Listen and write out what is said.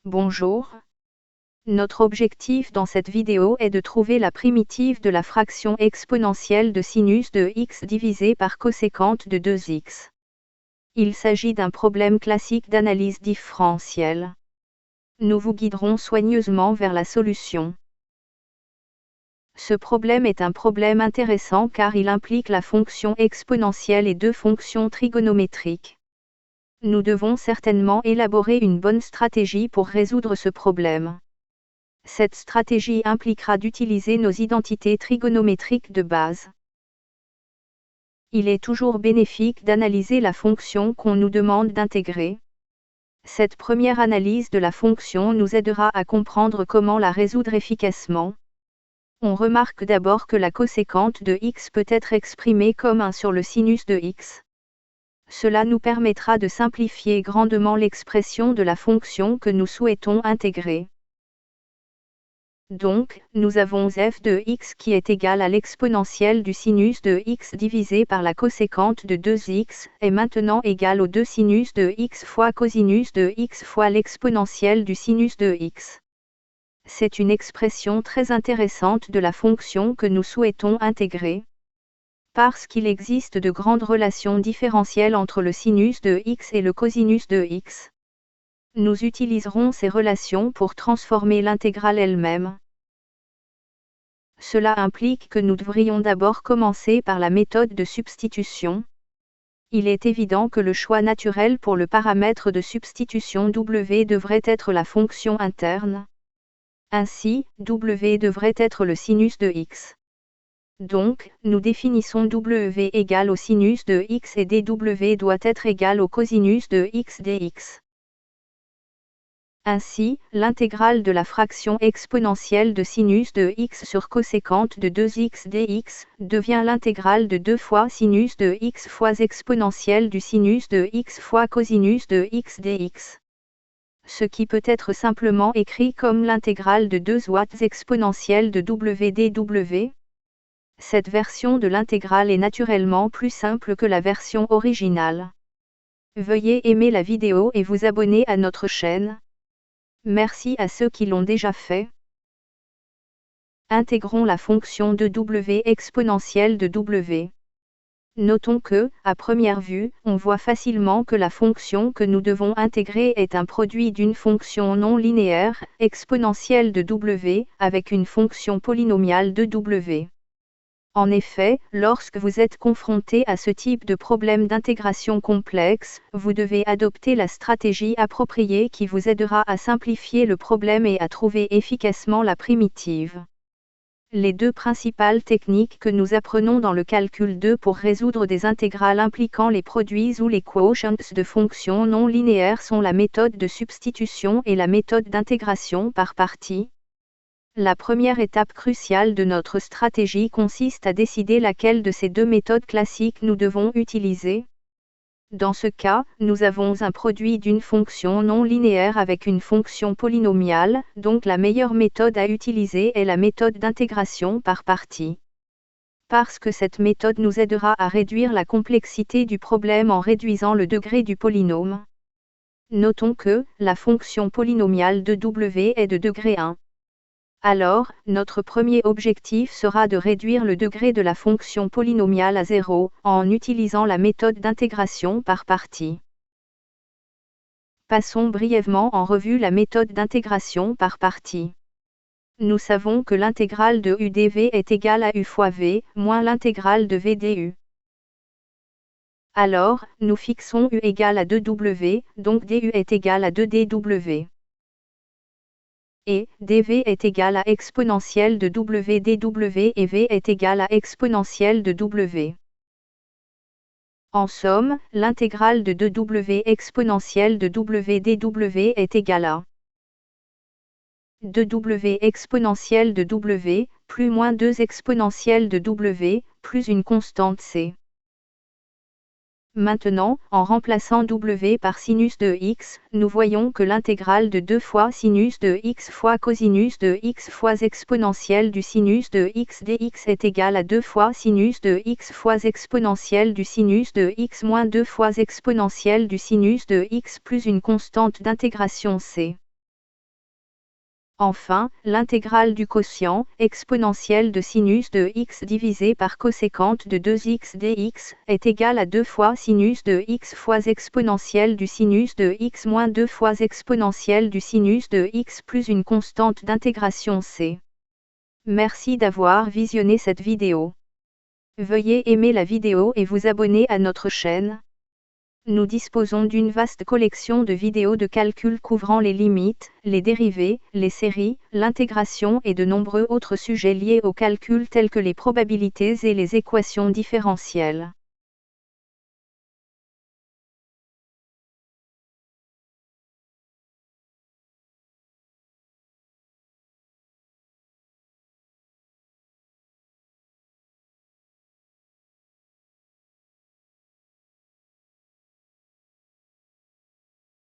Bonjour. Notre objectif dans cette vidéo est de trouver la primitive de la fraction exponentielle de sinus de x divisé par coséquente de 2x. Il s'agit d'un problème classique d'analyse différentielle. Nous vous guiderons soigneusement vers la solution. Ce problème est un problème intéressant car il implique la fonction exponentielle et deux fonctions trigonométriques. Nous devons certainement élaborer une bonne stratégie pour résoudre ce problème. Cette stratégie impliquera d'utiliser nos identités trigonométriques de base. Il est toujours bénéfique d'analyser la fonction qu'on nous demande d'intégrer. Cette première analyse de la fonction nous aidera à comprendre comment la résoudre efficacement. On remarque d'abord que la coséquente de x peut être exprimée comme 1 sur le sinus de x. Cela nous permettra de simplifier grandement l'expression de la fonction que nous souhaitons intégrer. Donc, nous avons f de x qui est égal à l'exponentielle du sinus de x divisé par la coséquente de 2x, est maintenant égal au 2 sinus de x fois cosinus de x fois l'exponentielle du sinus de x. C'est une expression très intéressante de la fonction que nous souhaitons intégrer. Parce qu'il existe de grandes relations différentielles entre le sinus de x et le cosinus de x. Nous utiliserons ces relations pour transformer l'intégrale elle-même. Cela implique que nous devrions d'abord commencer par la méthode de substitution. Il est évident que le choix naturel pour le paramètre de substitution w devrait être la fonction interne. Ainsi, w devrait être le sinus de x. Donc, nous définissons w égale au sinus de x et dw doit être égal au cosinus de x dx. Ainsi, l'intégrale de la fraction exponentielle de sinus de x sur coséquente de 2x dx devient l'intégrale de 2 fois sinus de x fois exponentielle du sinus de x fois cosinus de x dx. Ce qui peut être simplement écrit comme l'intégrale de 2 watts exponentielle de w dw. Cette version de l'intégrale est naturellement plus simple que la version originale. Veuillez aimer la vidéo et vous abonner à notre chaîne. Merci à ceux qui l'ont déjà fait. Intégrons la fonction de w exponentielle de w. Notons que, à première vue, on voit facilement que la fonction que nous devons intégrer est un produit d'une fonction non linéaire, exponentielle de w, avec une fonction polynomiale de w. En effet, lorsque vous êtes confronté à ce type de problème d'intégration complexe, vous devez adopter la stratégie appropriée qui vous aidera à simplifier le problème et à trouver efficacement la primitive. Les deux principales techniques que nous apprenons dans le calcul 2 pour résoudre des intégrales impliquant les produits ou les quotients de fonctions non linéaires sont la méthode de substitution et la méthode d'intégration par parties. La première étape cruciale de notre stratégie consiste à décider laquelle de ces deux méthodes classiques nous devons utiliser. Dans ce cas, nous avons un produit d'une fonction non linéaire avec une fonction polynomiale, donc la meilleure méthode à utiliser est la méthode d'intégration par parties. Parce que cette méthode nous aidera à réduire la complexité du problème en réduisant le degré du polynôme. Notons que la fonction polynomiale de w est de degré 1. Alors, notre premier objectif sera de réduire le degré de la fonction polynomiale à 0, en utilisant la méthode d'intégration par parties. Passons brièvement en revue la méthode d'intégration par parties. Nous savons que l'intégrale de u dv est égale à u fois v, moins l'intégrale de v du. Alors, nous fixons u égale à 2w, donc du est égal à 2dw. Et dv est égal à exponentielle de w dw et v est égal à exponentielle de w. En somme, l'intégrale de 2w exponentielle de w dw est égale à 2w exponentielle de w, plus moins 2 exponentielle de w, plus une constante c. Maintenant, en remplaçant w par sinus de x, nous voyons que l'intégrale de 2 fois sinus de x fois cosinus de x fois exponentielle du sinus de x dx est égale à 2 fois sinus de x fois exponentielle du sinus de x moins 2 fois exponentielle du sinus de x plus une constante d'intégration c. Enfin, l'intégrale du quotient exponentiel de sinus de x divisé par coséquente de 2x dx est égale à 2 fois sinus de x fois exponentielle du sinus de x moins 2 fois exponentielle du sinus de x plus une constante d'intégration c. Merci d'avoir visionné cette vidéo. Veuillez aimer la vidéo et vous abonner à notre chaîne. Nous disposons d'une vaste collection de vidéos de calcul couvrant les limites, les dérivés, les séries, l'intégration et de nombreux autres sujets liés au calcul tels que les probabilités et les équations différentielles.